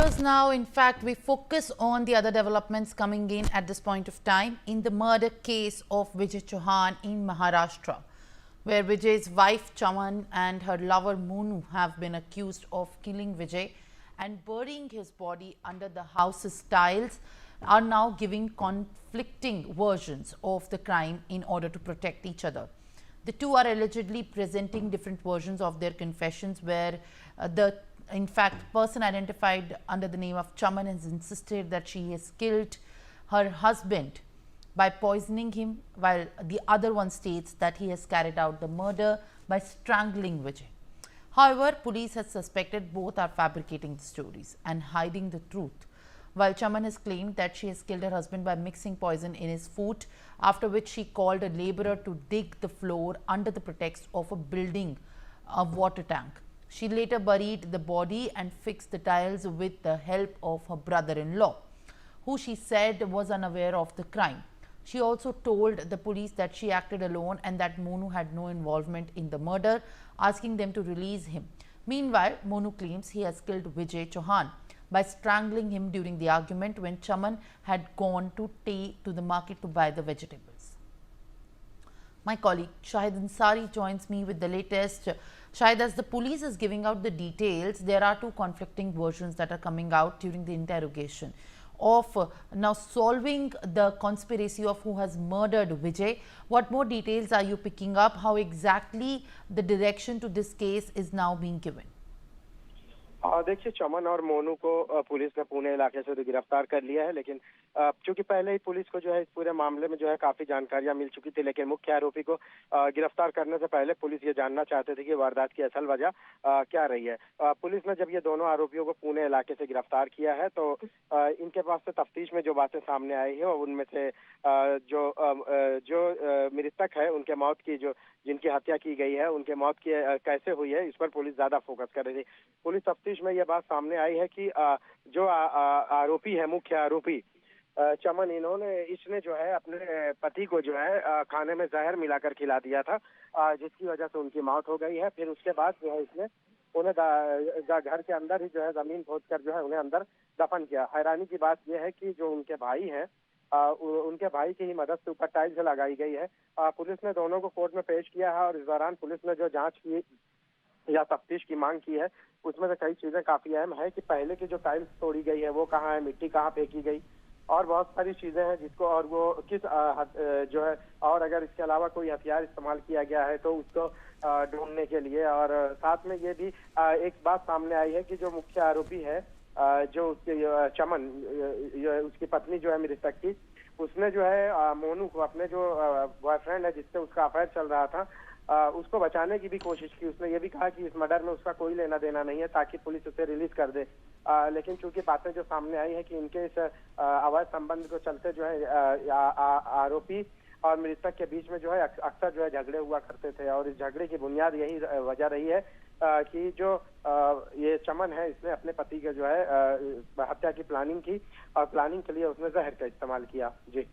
viewers, now in fact we focus on the other developments coming in at this point of time in the murder case of Vijay Chauhan in Maharashtra, where Vijay's wife Chaman and her lover Monu have been accused of killing Vijay and burying his body under the house's tiles, are now giving conflicting versions of the crime in order to protect each other. The two are allegedly presenting different versions of their confessions, where in fact, person identified under the name of Chaman has insisted that she has killed her husband by poisoning him, while the other one states that he has carried out the murder by strangling Vijay. However, police has suspected both are fabricating the stories and hiding the truth, while Chaman has claimed that she has killed her husband by mixing poison in his food, after which she called a laborer to dig the floor under the pretext of building a water tank. She later buried the body and fixed the tiles with the help of her brother-in-law, who she said was unaware of the crime. She also told the police that she acted alone and that Monu had no involvement in the murder, asking them to release him. Meanwhile, Monu claims he has killed Vijay Chauhan by strangling him during the argument when Chaman had gone to the market to buy the vegetables. My colleague Shahid Ansari joins me with the latest. Shahid, as the police is giving out the details, there are two conflicting versions that are coming out during the interrogation of now solving the conspiracy of who has murdered Vijay. What more details are you picking up? How exactly the direction to this case is now being given? देखिए, चमन और मोनू को police ने पुणे इलाके से तो गिरफ्तार कर लिया है, लेकिन क्योंकि पहले ही पुलिस को जो है इस पूरे मामले में जो है काफी जानकारियां मिल चुकी थी, लेकिन मुख्य आरोपी को गिरफ्तार करने से पहले पुलिस ये जानना चाहते थे कि वारदात की असल वजह क्या रही है। पुलिस ने जब ये दोनों आरोपियों को पुणे इलाके से गिरफ्तार किया है तो इनके पास से तफ्तीश में जो बातें सामने आई है उनमें से जो मृतक है उनके मौत की जिनकी हत्या की गई है उनके मौत की कैसे हुई है, इस पर पुलिस ज्यादा फोकस कर रही थी। पुलिस तफ्तीश में यह बात सामने आई है कि जो आरोपी है, मुख्य आरोपी चमन, इसने जो है अपने पति को जो है खाने में जहर मिलाकर खिला दिया था, जिसकी वजह से उनकी मौत हो गई है। फिर उसके बाद जो है इसने उन्हें घर के अंदर ही जो है जमीन खोदकर जो है उन्हें अंदर दफन किया। हैरानी की बात यह है कि जो उनके भाई हैं, उनके भाई की ही मदद से ऊपर टाइल्स लगाई गई है। पुलिस ने दोनों को कोर्ट में पेश किया है और इस दौरान पुलिस ने जो जांच की या तफ्तीश की मांग की है उसमें से कई चीजें काफी अहम है कि पहले की जो टाइल्स तोड़ी गई है वो कहाँ है, मिट्टी कहाँ फेंकी गई, और बहुत सारी चीजें हैं जिसको, और वो किस जो है, और अगर इसके अलावा कोई हथियार इस्तेमाल किया गया है तो उसको ढूंढने के लिए। और साथ में ये भी एक बात सामने आई है कि जो मुख्य आरोपी है, जो उसके चमन, उसकी पत्नी जो है मृतक की, उसने जो है मोनू को, अपने जो बॉयफ्रेंड है जिससे उसका अफेयर चल रहा था, उसको बचाने की भी कोशिश की। उसने ये भी कहा कि इस मर्डर में उसका कोई लेना देना नहीं है ताकि पुलिस उसे रिलीज कर दे। लेकिन चूंकि बातें जो सामने आई है कि इनके इस अवैध संबंध को चलते जो है आरोपी और मृतक के बीच में जो है अक्सर जो है झगड़े हुआ करते थे, और इस झगड़े की बुनियाद यही वजह रही है कि जो ये चमन है इसने अपने पति के जो है हत्या की प्लानिंग की, और प्लानिंग के लिए उसने जहर का इस्तेमाल किया। जी।